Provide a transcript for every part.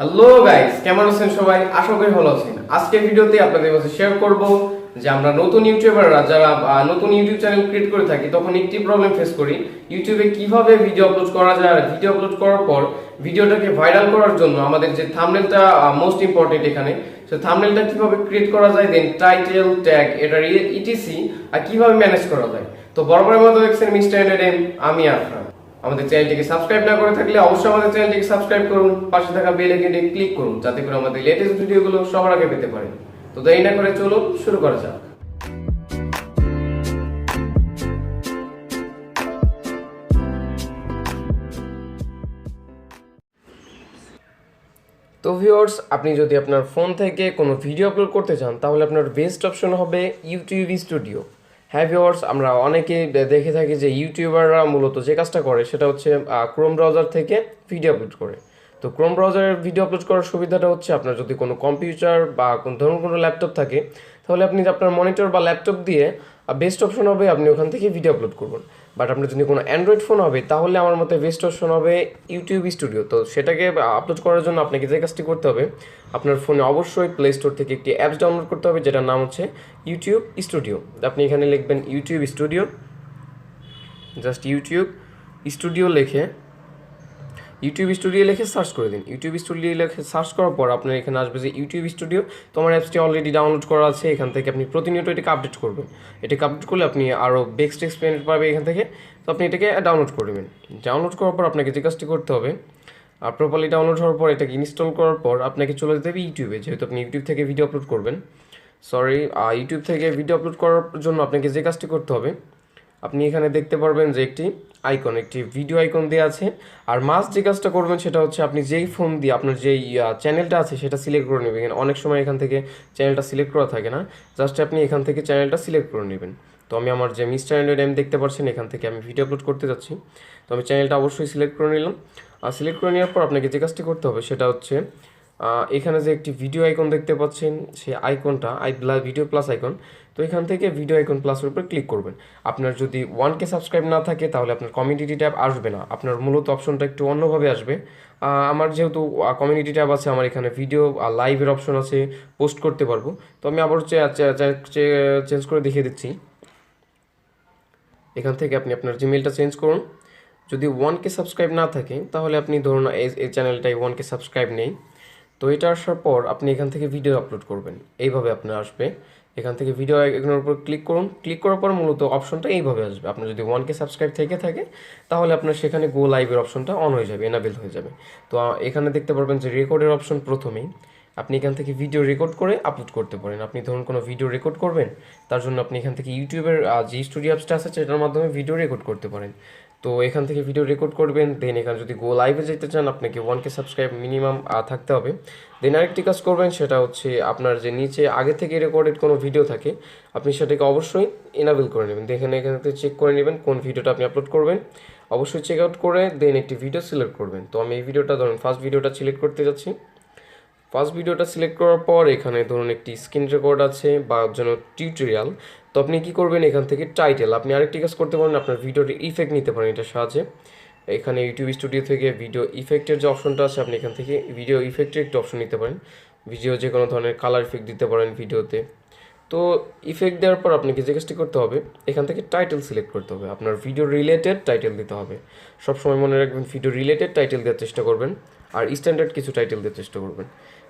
Hello guys, কেমন আছেন সবাই? আশা করি ভালো আছেন। আজকের ভিডিওতে আপনাদের কাছে শেয়ার করব যে আমরা নতুন ইউটিউবাররা যারা নতুন ইউটিউব চ্যানেল ক্রিয়েট করে থাকি তখন একটি প্রবলেম ফেস করি, ইউটিউবে কিভাবে ভিডিও আপলোড করা যায়। আর ভিডিও আপলোড করার পর ভিডিওটাকে ভাইরাল করার জন্য আমাদের যে থাম্বনেলটা মোস্ট ইম্পর্টেন্ট এখানে, সেই থাম্বনেলটা কিভাবে ক্রিয়েট করা যায়, দেন টাইটেল, ট্যাগ, এটার ইটিসি আর কিভাবে ম্যানেজ করা যায়। তো বরাবরের মতো দেখছেন মিস্টার এন্টারটেইন, আমি আফরান। আমাদের চ্যানেলটিকে সাবস্ক্রাইব না করে থাকলে অবশ্যই আমাদের চ্যানেলটিকে সাবস্ক্রাইব করুন, পাশে থাকা বেল আইকনে ক্লিক করুন যাতে করে আমাদের লেটেস্ট ভিডিওগুলো সবার আগে পেতে পারেন। তো দেরি না করে চলুন শুরু করা যাক। তো ভিউয়ার্স, আপনি যদি আপনার ফোন থেকে কোনো ভিডিও আপলোড করতে চান তাহলে আপনার বেস্ট অপশন হবে ইউটিউব স্টুডিও। হ্যাঁ ভিউয়ার্স, আমরা অনেকে দেখে থাকি যে ইউটিউবাররা মূলত যে কাজটা করে সেটা হচ্ছে ক্রোম ব্রাউজার থেকে ভিডিও আপলোড করে। তো ক্রোম ব্রাউজারের ভিডিও আপলোড করার সুবিধাটা হচ্ছে আপনার যদি কোনো কম্পিউটার বা ধরুন কোনো ল্যাপটপ থাকে তাহলে আপনি আপনার মনিটর বা ল্যাপটপ দিয়ে বেস্ট অপশন হবে আপনি ওখান থেকে ভিডিও আপলোড করবেন। বাট আপনার যদি কোনো অ্যান্ড্রয়েড ফোন হবে তাহলে আমার মতে বেস্ট অপশন হবে ইউটিউব স্টুডিও। তো সেটাকে আপলোড করার জন্য আপনাকে যে কাজটি করতে হবে, আপনার ফোনে অবশ্যই প্লে স্টোর থেকে একটি অ্যাপস ডাউনলোড করতে হবে যেটার নাম হচ্ছে ইউটিউব স্টুডিও। আপনি এখানে লিখবেন YouTube studio, just YouTube studio লিখে সার্চ করে দিন। ইউটিউব স্টুডিও লিখে সার্চ করার পর আপনার এখানে আসবে যে ইউটিউব স্টুডিও। তো আমার অ্যাপসটি অলরেডি ডাউনলোড করা আছে, এখান থেকে আপনি প্রতিনিয়ত এটাকে আপডেট করবেন। এটাকে আপডেট করলে আপনি আরও বেস্ট এক্সপিরিয়েন্স পাবেন এখান থেকে। তো আপনি এটাকে ডাউনলোড করে নেবেন। ডাউনলোড করার পর আপনাকে যে কাজটি করতে হবে, প্রপারলি ডাউনলোড হওয়ার পর এটাকে ইনস্টল করার পর আপনাকে চলে যেতে হবে ইউটিউবে, যেহেতু আপনি ইউটিউব থেকে ভিডিও আপলোড করবেন। ইউটিউব থেকে ভিডিও আপলোড করার জন্য আপনাকে যে কাজটি করতে হবে, আপনি এখানে দেখতে পারবেন যে একটি ভিডিও আইকন দেওয়া আছে। আর মাস্ট যে কাজটা করবেন সেটা হচ্ছে আপনি যেই ফোন দিয়ে আপনার যেই চ্যানেলটা আছে সেটা সিলেক্ট করে নেবেন। অনেক সময় এখান থেকে চ্যানেলটা সিলেক্ট করা থাকে না, জাস্ট আপনি এখান থেকে চ্যানেলটা সিলেক্ট করে নেবেন। তো আমি আমার যে মিস্টার এন্টারটেইন দেখতে পাচ্ছেন এখান থেকে আমি ভিডিও আপলোড করতে যাচ্ছি। তো আমি চ্যানেলটা অবশ্যই সিলেক্ট করে নিলাম। আর সিলেক্ট করে নেওয়ার পর আপনাকে যে কাজটি করতে হবে সেটা হচ্ছে এখানে যে একটি ভিডিও আইকন দেখতে পাচ্ছেন সেই আইকনটা ভিডিও প্লাস আইকন। তো এখান থেকে ভিডিও আইকন প্লাসের উপর ক্লিক করবেন। আপনার যদি 1K সাবস্ক্রাইব না থাকে তাহলে আপনার কমিউনিটি ট্যাব আসবে না, আপনার মূলত অপশনটা একটু অন্যভাবে আসবে। আমার যেহেতু কমিউনিটি ট্যাব আছে, আমার এখানে ভিডিও লাইভের অপশন আছে, পোস্ট করতে পারবো। তো আমি আবার চেঞ্জ করে দেখিয়ে দিচ্ছি। এখান থেকে আপনি আপনার জিমেলটা চেঞ্জ করুন। যদি 1K সাবস্ক্রাইব না থাকে তাহলে আপনি ধরুন এই চ্যানেলটাই 1K সাবস্ক্রাইব নেই। তো এটা আসার পর আপনি এখান থেকে ভিডিও আপলোড করবেন, এইভাবে আপনার আসবে। এখান থেকে ভিডিও আইকনের উপর ক্লিক করুন। ক্লিক করার পর মূলত অপশনটা এইভাবে আসবে। আপনার যদি 1K সাবস্ক্রাইব থেকে থাকে তাহলে আপনার সেখানে গো লাইভের অপশনটা অন হয়ে যাবে, এনাবেল হয়ে যাবে। তো এখানে দেখতে পারবেন যে রেকর্ডের অপশন প্রথমেই। আপনি এখান থেকে ভিডিও রেকর্ড করে আপলোড করতে পারেন। আপনি ধরুন কোনো ভিডিও রেকর্ড করবেন, তার জন্য আপনি এখান থেকে ইউটিউবের যে স্টুডিও অ্যাপসটা আছে সেটার মাধ্যমে ভিডিও রেকর্ড করতে পারেন। তো এখান থেকে ভিডিও রেকর্ড করবেন, দেন এখানে যদি গো লাইভে যেতে চান আপনাকে 1K সাবস্ক্রাইব মিনিমাম থাকতে হবে। দেন আরেকটি কাজ করবেন সেটা হচ্ছে আপনার যে নিচে আগে থেকে রেকর্ডেড কোনো ভিডিও থাকে আপনি সেটাকে অবশ্যই এনাবেল করে নেবেন। দেখেন এখানে চেক করে নেবেন কোন ভিডিওটা আপনি আপলোড করবেন, অবশ্যই চেক আউট করে দেন একটি ভিডিও সিলেক্ট করবেন। তো আমি এই ভিডিওটা ধরুন ফার্স্ট ভিডিওটা সিলেক্ট করতে যাচ্ছি। ফার্স্ট ভিডিওটা সিলেক্ট করার পর এখানে ধরুন একটি স্ক্রিন রেকর্ড আছে বা যেন টিউটোরিয়াল। তো আপনি কী করবেন, এখান থেকে টাইটেল আপনি আরেকটি কাজ করতে পারেন, আপনার ভিডিওর ইফেক্ট নিতে পারেন এটার সাহায্যে। এখানে ইউটিউব স্টুডিও থেকে ভিডিও ইফেক্টের যে অপশনটা আছে আপনি এখান থেকে ভিডিও ইফেক্টের একটি অপশন নিতে পারেন। ভিডিও যে কোনো ধরনের কালার ইফেক্ট দিতে পারেন ভিডিওতে। তো ইফেক্ট দেওয়ার পর আপনাকে যে কাজটি করতে হবে, এখান থেকে টাইটেল সিলেক্ট করতে হবে, আপনার ভিডিও রিলেটেড টাইটেল দিতে হবে। সবসময় মনে রাখবেন ভিডিও রিলেটেড টাইটেল দেওয়ার চেষ্টা করবেন আর স্ট্যান্ডার্ড কিছু টাইটেল দেওয়ার চেষ্টা করবেন।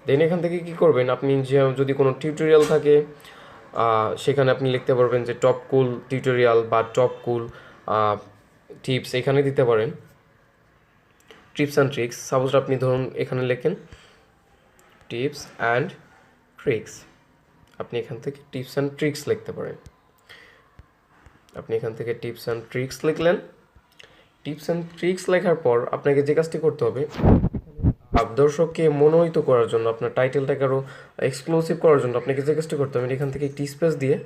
দেন এখান থেকে কী করবেন, আপনি যে যদি কোনো টিউটোরিয়াল থাকে সেখানে আপনি লিখতে পারবেন যে টপ কুল টিউটোরিয়াল বা টপ কুল টিপস এখানে দিতে পারেন, টিপস অ্যান্ড ট্রিক্স। সাপোজ আপনি ধরুন এখানে লেখেন টিপস অ্যান্ড ট্রিক্স, আপনি এখান থেকে টিপস অ্যান্ড ট্রিক্স লিখতে পারেন। আপনি এখান থেকে টিপস অ্যান্ড ট্রিক্স লিখলেন। টিপস অ্যান্ড ট্রিক্স লেখার পর আপনাকে যে কাজটি করতে হবে, দর্শককে মনোনীত করার জন্য আপনার টাইটেলটাকে আরও এক্সক্লুসিভ করার জন্য আপনাকে যে কাজটি করতে হবে, এখান থেকে একটি স্পেস দিয়ে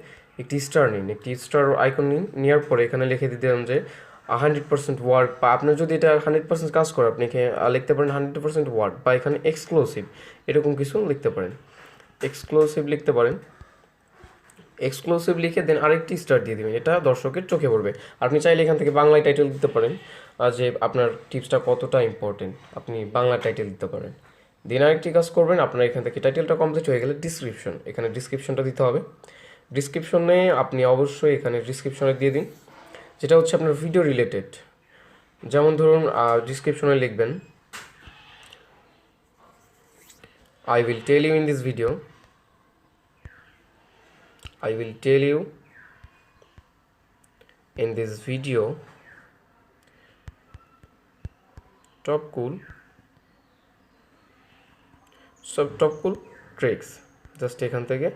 একটি স্টার নিন, একটি স্টার আইকন নিন। নেওয়ার পরে এখানে লিখে দিতে হবে যে 100% ওয়ার্ড, বা আপনার যদি এটা 100% কাজ করে আপনি লিখতে পারেন 100% ওয়ার্ড, বা এখানে এক্সক্লুসিভ এরকম কিছু লিখতে পারেন, এক্সক্লুসিভ লিখতে পারেন। এক্সক্লুসিভ লিখে দেন আরেকটি স্টার দিয়ে দেবেন, এটা দর্শকের চোখে পড়বে। আপনি চাইলে এখান থেকে বাংলায় টাইটেল দিতে পারেন, যে আপনার টিপসটা কতটা ইম্পর্টেন্ট আপনি বাংলা টাইটেল দিতে পারেন। দেন আরেকটি কাজ করবেন, আপনার এখান থেকে টাইটেলটা কমপ্লিট হয়ে গেলে ডিসক্রিপশন, এখানে ডিসক্রিপশনটা দিতে হবে। ডিসক্রিপশনে আপনি অবশ্যই এখানে ডিসক্রিপশনে দিয়ে দিন যেটা হচ্ছে আপনার ভিডিও রিলেটেড। যেমন ধরুন ডিসক্রিপশনে লিখবেন, I will tell you in this video, I will tell you in this video top cool tricks. Just এখান থেকে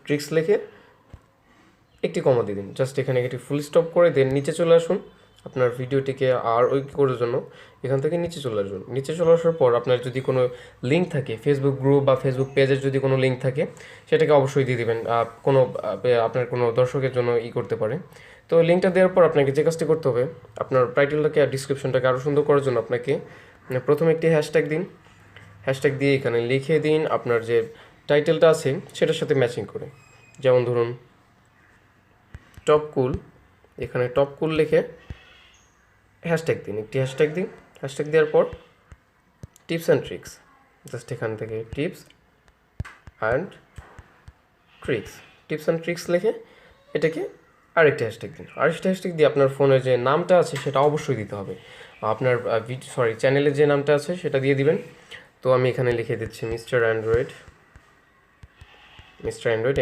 ট্রিক্স লিখে একটি কমা দিয়ে দিন, জাস্ট এখানে একটি ফুল স্টপ করে দেন নিচে চলে আসুন আপনার ভিডিওটিকে আর ওই করার জন্য এখান থেকে নিচে চলে আসুন। নিচে চলে আসার পর আপনার যদি কোনো লিঙ্ক থাকে, ফেসবুক গ্রুপ বা ফেসবুক পেজের যদি কোনো লিঙ্ক থাকে সেটাকে অবশ্যই দিয়ে দেবেন, কোনো আপনার কোনো দর্শকের জন্য করতে পারে। তো লিঙ্কটা দেওয়ার পর আপনাকে যে কাজটি করতে হবে, আপনার টাইটেলটাকে আর ডিসক্রিপশনটাকে আরও সুন্দর করার জন্য আপনাকে প্রথমে একটি হ্যাশট্যাগ দিন। হ্যাশট্যাগ দিয়ে এখানে লিখে দিন আপনার যে টাইটেলটা আছে সেটার সাথে ম্যাচিং করে। যেমন ধরুন টপ কুল, এখানে টপ কুল লিখে হ্যাশট্যাগ দিন, একটি হ্যাশট্যাগ দিন। হ্যাশট্যাগ দেওয়ার পর টিপস অ্যান্ড ট্রিক্স, জাস্ট এখান থেকে টিপস অ্যান্ড ট্রিক্স লিখে এটাকে আরেকটি হ্যাশট্যাগ দিন। আরেকটা হ্যাশট্যাগ দিয়ে আপনার ফোনের যে নামটা আছে সেটা অবশ্যই দিতে হবে, আপনার চ্যানেলের যে নামটা আছে সেটা দিয়ে দিবেন। তো আমি এখানে লিখে দিচ্ছি মিস্টার অ্যান্ড্রয়েড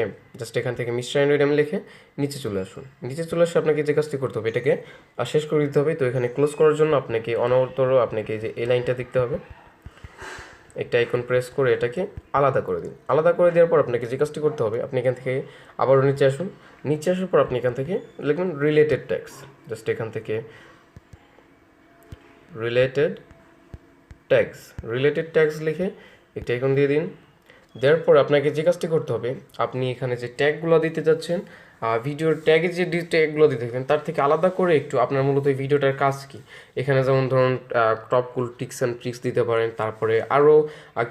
এম। জাস্ট এখান থেকে মিস্টার অ্যান্ড্রয়েড এম লিখে নিচে চলে আসুন। নিচে চলে আসে আপনাকে যে কাজটি করতে হবে এটাকে শেষ করে দিতে হবে। তো এখানে ক্লোজ করার জন্য আপনাকে অনবরত আপনাকে যে এই লাইনটা দেখতে হবে, একটা আইকন প্রেস করে এটাকে আলাদা করে দিন। আলাদা করে দেওয়ার পর আপনাকে যে কাজটি করতে হবে, আপনি এখান থেকে আবারও নিচে আসুন। নিচে আসার পর আপনি এখান থেকে লিখুন রিলেটেড ট্যাক্স। জাস্ট এখান থেকে রিলেটেড ট্যাক্স লিখে একটা আইকন দিয়ে দিন। দেওয়ার পর আপনাকে যে কাজটি করতে হবে, আপনি এখানে যে ট্যাগগুলো দিতে যাচ্ছেন, ভিডিওর ট্যাগে যে ট্যাগগুলো দিতে থাকবেন তার থেকে আলাদা করে একটু আপনার মূলত এই ভিডিওটার কাজ কী, এখানে যেমন ধরুন top cool tips and tricks দিতে পারেন। তারপরে আরও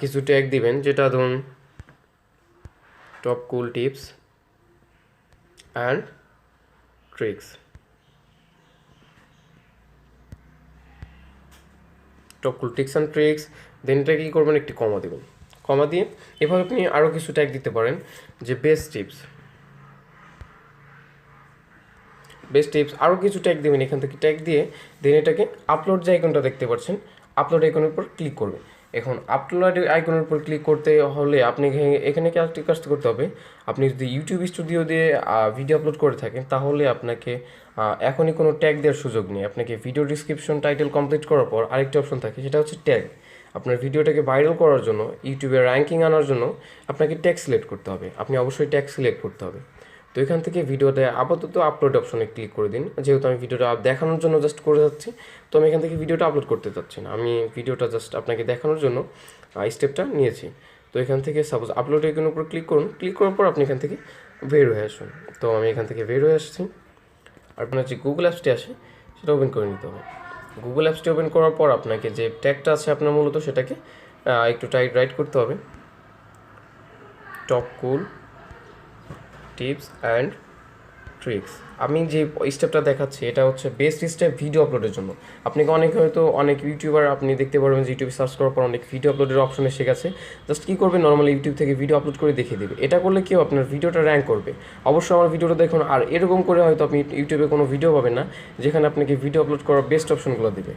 কিছু ট্যাগ দিবেন, যেটা ধরুন top cool tips and tricks, then এটা কী করবেন, একটি কমা দেবেন। কমা দিয়ে এভাবে আপনি আরও কিছু ট্যাগ দিতে পারেন, যে বেস্ট টিপস আরও কিছু ট্যাগ দেবেন। এখান থেকে ট্যাগ দিয়ে দেন এটাকে আপলোড যে আইকনটা দেখতে পাচ্ছেন, আপলোড আইকনের উপর ক্লিক করবেন। এখন আপলোড আইকনের উপর ক্লিক করতে হলে আপনি এখানে কি আরেকটি কাজ করতে হবে, আপনি যদি ইউটিউব স্টুডিও দিয়ে ভিডিও আপলোড করে থাকেন তাহলে আপনাকে এখনই কোনো ট্যাগ দেওয়ার সুযোগ নেই। আপনাকে ভিডিও ডিসক্রিপশন টাইটেল কমপ্লিট করার পর আরেকটি অপশন থাকে, সেটা হচ্ছে ট্যাগ। আপনার ভিডিওটাকে ভাইরাল করার জন্য, ইউটিউবে র্যাঙ্কিং আনার জন্য আপনাকে ট্যাগ সিলেক্ট করতে হবে। আপনি অবশ্যই ট্যাগ সিলেক্ট করতে হবে। তো এখান থেকে ভিডিওতে আপাতত আপলোড অপশনে ক্লিক করে দিন। যেহেতু আমি ভিডিওটা দেখানোর জন্য জাস্ট করে যাচ্ছি, তো আমি এখান থেকে ভিডিওটা আপলোড করতে চাচ্ছি না, আমি ভিডিওটা জাস্ট আপনাকে দেখানোর জন্য স্টেপটা নিয়েছি। তো এখান থেকে সাপোজ আপলোড আইকনের উপর ক্লিক করুন। ক্লিক করার পর আপনি এখান থেকে বের হয়ে আসুন। তো আমি এখান থেকে বের হয়ে আসছি। আপনার যে গুগল অ্যাপসটি আসে সেটা ওপেন করে নিতে হবে। গুগল অ্যাপসটি ওপেন করার পর আপনাকে যে ট্যাগটা আছে আপনার মূলত সেটাকে একটু রাইট করতে হবে, top cool tips and tricks. আমি যে স্টেপটা দেখাচ্ছি এটা হচ্ছে বেস্ট স্টেপ ভিডিও আপলোডের জন্য। আপনাকে অনেক ইউটিউবার আপনি দেখতে পারবেন যে ইউটিউবে সার্চ করার পর অনেক ভিডিও আপলোডের অপশন এসে গেছে। জাস্ট কী করবে, নর্মালি ইউটিউব থেকে ভিডিও আপলোড করে দেখিয়ে দেবে। এটা করলে কেউ আপনার ভিডিওটা র্যাঙ্ক করবে। অবশ্যই আমার ভিডিওটা দেখুন, আর এরকম করে হয়তো আপনি ইউটিউবে কোনো ভিডিও পাবেন না যেখানে আপনাকে ভিডিও আপলোড করার বেস্ট অপশনগুলো দেবে।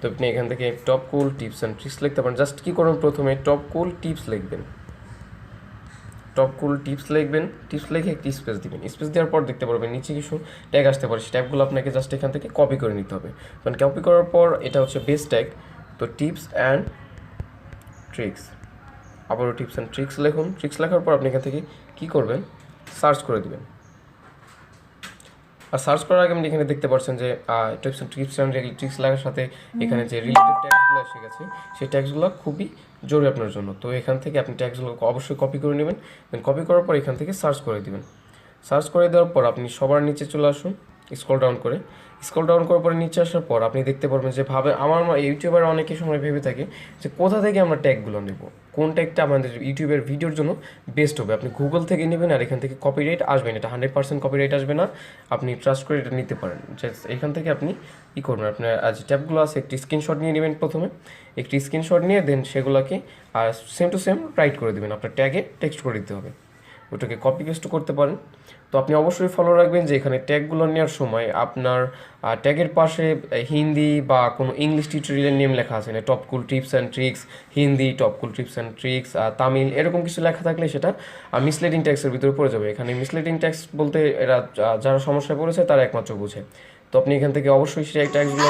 তো আপনি এখান থেকে top cool tips and tricks লিখতে পারেন। জাস্ট কী করুন, প্রথমে টপ কুল টিপস লিখবেন, টিপস লিখে একটি স্পেস দিবেন। স্পেস দেওয়ার পর দেখতে পারবেন নিচে কিছু ট্যাগ আসতে পারে, সেই ট্যাগগুলো আপনাকে জাস্ট এখান থেকে কপি করে নিতে হবে। কারণ কপি করার পর এটা হচ্ছে বেস্ট ট্যাগ। তো টিপস অ্যান্ড ট্রিক্স, আবারও টিপস অ্যান্ড ট্রিক্স লিখুন। ট্রিক্স লেখার পর আপনি এখান থেকে কী করবেন, সার্চ করে দিবেন। আর সার্চ করার আগে আপনি এখানে দেখতে পাচ্ছেন যে টিপস অ্যান্ড ট্রিক্স লেখার সাথে এখানে যে রিলেটেড ট্যাগসগুলো এসে গেছে, সেই ট্যাগসগুলো খুবই জরুরি আপনার জন্য। তো এখান থেকে আপনি ট্যাগসগুলো অবশ্যই কপি করে নেবেন। দেন কপি করার পর এখান থেকে সার্চ করে দিবেন। সার্চ করে দেওয়ার পর আপনি সবার নিচে চলে আসুন, স্ক্রল ডাউন করে স্ক্রল ডাউন করার পরে নিচে আসার পর আপনি দেখতে পারবেন যে আমার ইউটিউবার অনেকের সময় ভেবে থাকে যে কোথা থেকে আমরা ট্যাগগুলো নেব, কোন ট্যাগটা আমাদের ইউটিউবের ভিডিওর জন্য বেস্ট হবে। আপনি গুগল থেকে নেবেন আর এখান থেকে কপিরাইট আসবে না, এটা 100% কপিরাইট আসবে না, আপনি ট্রাস্ট করে এটা নিতে পারেন। এখান থেকে আপনি কী করবেন, আপনার যে ট্যাবগুলো আছে একটি স্ক্রিনশট নিয়ে নেবেন, প্রথমে একটি স্ক্রিনশট নিয়ে দেন সেগুলোকে সেম টু সেম রাইট করে দেবেন, আপনার ট্যাগে টেক্সট করে দিতে হবে, ওটাকে কপি পেস্ট করতে পারেন। তো আপনি অবশ্যই ফলো রাখবেন যে এখানে ট্যাগগুলো নেওয়ার সময় আপনার ট্যাগের পাশে হিন্দি বা কোনো ইংলিশ টিউটোরিয়াল নেম লেখা আছে না, top cool tips and tricks Hindi, top cool tips and tricks Tamil, এরকম কিছু লেখা থাকলে সেটা মিসলিডিং ট্যাক্সের ভিতরে পড়ে যাবে। এখানে মিসলিডিং ট্যাক্স বলতে এরা যারা সমস্যায় পড়েছে তারা একমাত্র বোঝে। তো আপনি এখান থেকে অবশ্যই সেই ট্যাক্সগুলো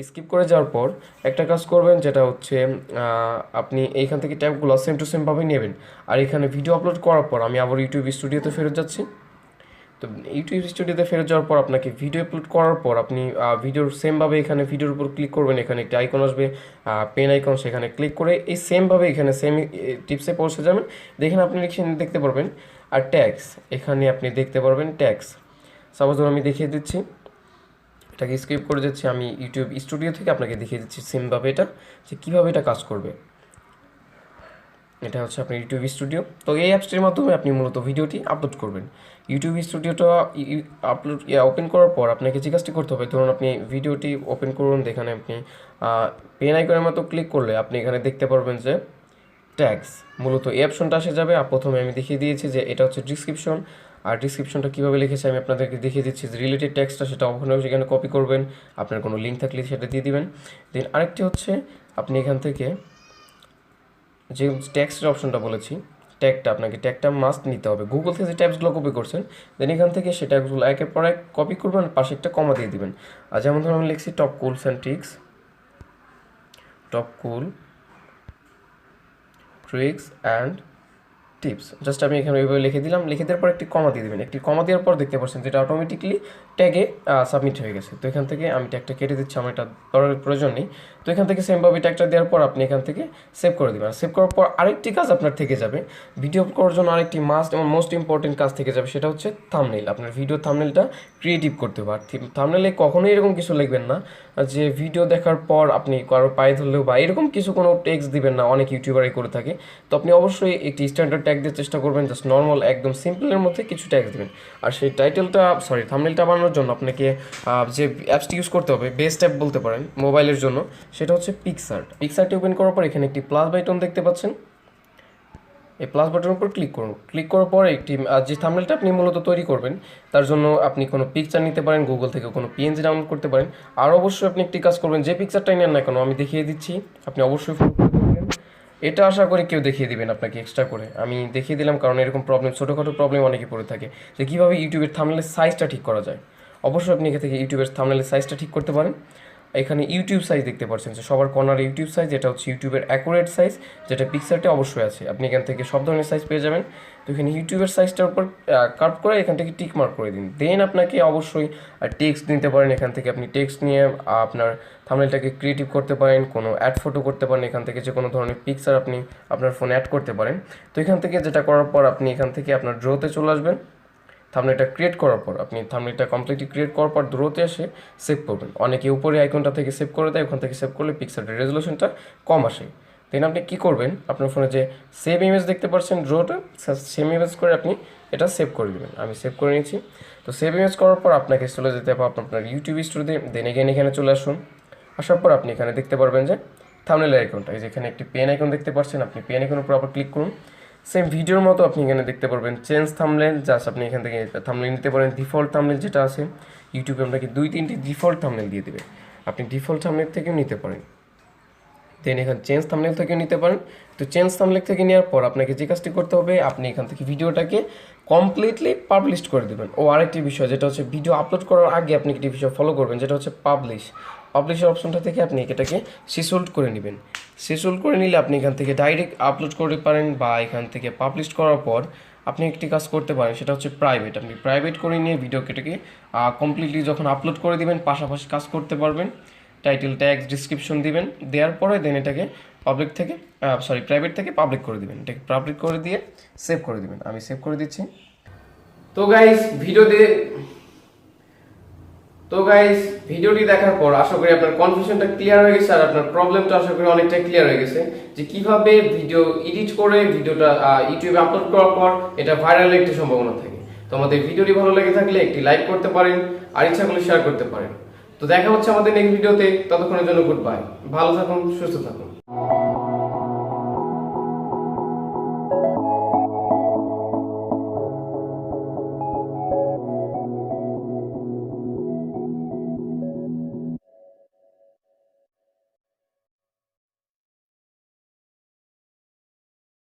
স্কিপ করে যাওয়ার পর একটা কাজ করবেন, যেটা হচ্ছে আপনি এইখান থেকে ট্যাবগুলো সেম টু সেমভাবেই নেবেন। আর এখানে ভিডিও আপলোড করার পর আমি আবার ইউটিউব স্টুডিওতে ফেরত যাচ্ছি। তো ইউটিউব স্টুডিওতে ফেরত যাওয়ার পর আপনাকে ভিডিও আপলোড করার পর আপনি ভিডিওর সেমভাবে এখানে ভিডিওর উপর ক্লিক করবেন, এখানে একটি আইকন আসবে পেন আইকন, সেখানে ক্লিক করে এই সেমভাবে এখানে সেম টিপসে পৌঁছে যাবেন। দেখেন আপনি দেখতে পারবেন আর ট্যাক্স, এখানে আপনি দেখতে পারবেন ট্যাক্স। সাপোজ আমি দেখিয়ে দিচ্ছি, এটাকে স্কিপ করে যাচ্ছি, আমি ইউটিউব স্টুডিও থেকে আপনাকে দেখিয়ে দিচ্ছি সেমভাবে এটা যে কীভাবে এটা কাজ করবে। এটা হচ্ছে আপনার ইউটিউব স্টুডিও। তো এই অ্যাপসটির মাধ্যমে আপনি মূলত ভিডিওটি আপলোড করবেন। ইউটিউব স্টুডিওটা ওপেন করার পর আপনাকে যে কাজটি করতে হবে, ধরুন আপনি ভিডিওটি ওপেন করুন, এখানে আপনি পেন আইকনের মতো ক্লিক করলে আপনি এখানে দেখতে পারবেন যে ট্যাগস, মূলত এই অপশনটা আসে যাবে। আর প্রথমে আমি দেখিয়ে দিয়েছি যে এটা হচ্ছে ডিসক্রিপশন, আর ডিসক্রিপশনটা কীভাবে লিখেছে আমি আপনাদেরকে দেখিয়ে দিচ্ছি। যে রিলেটেড ট্যাক্সটা সেটা ওখানে সেখানে কপি করবেন, আপনার কোনো লিঙ্ক থাকলে সেটা দিয়ে দিবেন। দেন আরেকটি হচ্ছে আপনি এখান থেকে যে ট্যাক্সের অপশনটা বলেছি, ট্যাগটা মাস্ট নিতে হবে। গুগল থেকে যে ট্যাবসগুলো কপি করছেন দেন এখান থেকে সে ট্যাগসগুলো একের পর এক কপি করবেন, পাশে একটা কমা দিয়ে দিবেন। আর যেমন ধরুন আমি লিখছি top cools and tricks, top cool tricks and tips, just আমি এখানে ওইভাবে লিখে দিলাম। লিখে দেওয়ার পর একটি কমা দিয়ে দেবেন, একটি কমা দেওয়ার পর দেখতে পাচ্ছেন যেটা অটোমেটিকলি ট্যাগে সাবমিট হয়ে গেছে। তো এখান থেকে আমি ট্যাগটা কেটে দিচ্ছি, আমার এটা প্রয়োজন নেই। তো এখান থেকে সেমভাবে ট্যাগটা দেওয়ার পর আপনি এখান থেকে সেভ করে দেবেন। সেভ করার পর আরেকটি কাজ আপনার থেকে যাবে, ভিডিও করার জন্য আরেকটি মাস্ট এবং মোস্ট ইম্পর্টেন্ট কাজ থেকে যাবে, সেটা হচ্ছে থাম্বনেইল। আপনার ভিডিও থাম্বনেইলটা ক্রিয়েটিভ করতে হবে। আর থাম্বনেইলে কখনোই এরকম কিছু লিখবেন না যে ভিডিও দেখার পর আপনি কারো পায়ে ধরলেও বা এরকম কিছু কোনো টেক্সট দিবেন না, অনেক ইউটিউবারই করে থাকে। তো আপনি অবশ্যই একটি স্ট্যান্ডার্ড ট্যাগ দিয়ে চেষ্টা করবেন, জাস্ট নর্মাল একদম সিম্পলের মধ্যে কিছু ট্যাগ দেবেন। আর সেই থাম্বনেইলটা বানানোর জন্য আপনাকে যে অ্যাপসটি ইউজ করতে হবে, বেস্ট অ্যাপ বলতে পারেন মোবাইলের জন্য, সেটা হচ্ছে পিক্সআর্ট। পিক্সআর্টটি ওপেন করার পর এখানে একটি প্লাস বাটন দেখতে পাচ্ছেন, এই প্লাস বাটনের উপর ক্লিক করুন। ক্লিক করার পরে একটি যে থাম্বনেইলটা আপনি মূলত তৈরি করবেন তার জন্য আপনি কোনো পিকচার নিতে পারেন, গুগল থেকে কোনো পিএনজি ডাউনলোড করতে পারেন। আর অবশ্যই আপনি একটি কাজ করবেন, যে পিকচারটাই নেন না কেন আমি দেখিয়ে দিচ্ছি, আপনি অবশ্যই ফলো করবেন। এটা আশা করি কেউ দেখিয়ে দিবেন আপনাকে এক্সট্রা করে, আমি দেখিয়ে দিলাম কারণ এরকম প্রবলেম, ছোটোখাটো প্রবলেম অনেকে পড়ে থাকে যে কীভাবে ইউটিউবের থাম্বনেইলের সাইজটা ঠিক করা যায়। অবশ্যই আপনি এখান থেকে ইউটিউবের থাম্বনেইলের সাইজটা ঠিক করতে পারেন। এখানে ইউটিউব সাইজ দেখতে পাচ্ছেন যে সবার কর্নার ইউটিউব সাইজ, এটা হচ্ছে ইউটিউবের অ্যাকুরেট সাইজ, যেটা পিক্সারটে অবশ্যই আছে। আপনি এখান থেকে সব ধরনের সাইজ পেয়ে যাবেন। তো এখানে ইউটিউবের সাইজটার উপর কার্ভ করে এখান থেকে টিক মার্ক করে দিন। দেন আপনাকে অবশ্যই টেক্সট নিতে পারেন, এখান থেকে আপনি টেক্সট নিয়ে আপনার থাম্বনেইলটাকে ক্রিয়েটিভ করতে পারেন, কোনো অ্যাড ফটো করতে পারেন, এখান থেকে যে কোনো ধরনের পিকচার আপনি আপনার ফোনে অ্যাড করতে পারেন। তো এখান থেকে যেটা করার পর আপনি এখান থেকে আপনার ড্রোতে চলে আসবেন। থাম্বনেইলটা ক্রিয়েট করার পর আপনি থাম্বনেইলটা কমপ্লিটলি ক্রিয়েট করার পর দূরতে এসে সেভ করবেন। অনেকে উপরে আইকনটা থেকে সেভ করে দেয়, ওখান থেকে সেভ করলে পিক্সেলের রেজলিউশনটা কম আসে। দেন আপনি কী করবেন, আপনার ফোনে যে সেভ ইমেজ দেখতে পাচ্ছেন ড্রোটা, সেম ইমেজ করে আপনি এটা সেভ করে দেবেন। আমি সেভ করে নিয়েছি। তো সেভ ইমেজ করার পর আপনাকে চলে যেতে হবে আপনার ইউটিউব স্টুডিওতে। দেন এখানে চলে আসুন। আসার পর আপনি এখানে দেখতে পারবেন যে থাম্বনেইলের আইকনটা, এই যে এখানে একটি পেন আইকন দেখতে পাচ্ছেন, আপনি পেন আইকনের উপর আবার ক্লিক করুন। সেম ভিডিওর মতো আপনি এখানে দেখতে পারবেন চেঞ্জ থাম্বনেইল, জাস্ট আপনি এখান থেকে থাম্বনেইল নিতে পারেন। ডিফল্ট থাম্বনেইল যেটা আছে ইউটিউবে আপনাকে 2-3টি ডিফল্ট থাম্বনেইল দিয়ে দেবে, আপনি ডিফল্ট থাম্বনেইল থেকেও নিতে পারেন। দেন এখানে চেঞ্জ থাম্বনেইল থেকেও নিতে পারেন। তো চেঞ্জ থাম্বনেইল থেকে নেওয়ার পর আপনাকে যে কাজটি করতে হবে, আপনি এখান থেকে ভিডিওটাকে কমপ্লিটলি পাবলিশ করে দেবেন। ও আরেকটি বিষয় যেটা হচ্ছে ভিডিও আপলোড করার আগে আপনি একটি বিষয় ফলো করবেন, যেটা হচ্ছে পাবলিশের অপশনটা থেকে আপনি এটাকে শিডিউল করে নেবেন। শিডিউল করে নিলে আপনি এখান থেকে ডাইরেক্ট আপলোড করতে পারেন, বা এখান থেকে পাবলিশ করার পর আপনি একটি কাজ করতে পারেন, সেটা হচ্ছে প্রাইভেট। আপনি প্রাইভেট করে নিয়ে ভিডিওটাকে কমপ্লিটলি যখন আপলোড করে দিবেন পাশাপাশি কাজ করতে পারবেন। টাইটেল ট্যাগস ডিসক্রিপশন দিবেন, দেওয়ার পরে দেন এটাকে প্রাইভেট থেকে পাবলিক করে দিবেন। এটাকে পাবলিক করে দিয়ে সেভ করে দিবেন। আমি সেভ করে দিচ্ছি। তো গাইস তো গাইস, ভিডিওটি দেখার পর আশা করি আপনার কনফিউশনটা ক্লিয়ার হয়ে গেছে আর আপনার প্রবলেমটা আশা করি অনেকটা ক্লিয়ার হয়ে গেছে যে কিভাবে ভিডিও এডিট করে ভিডিওটা ইউটিউবে আপলোড করার পর এটা ভাইরালের একটি সম্ভাবনা থাকে। তো আমাদের ভিডিওটি ভালো লেগে থাকলে একটি লাইক করতে পারেন আর ইচ্ছা করলে শেয়ার করতে পারেন। তো দেখা হচ্ছে আমাদের নেক্সট ভিডিওতে, ততক্ষণের জন্য গুড বাই। ভালো থাকুন, সুস্থ থাকুন।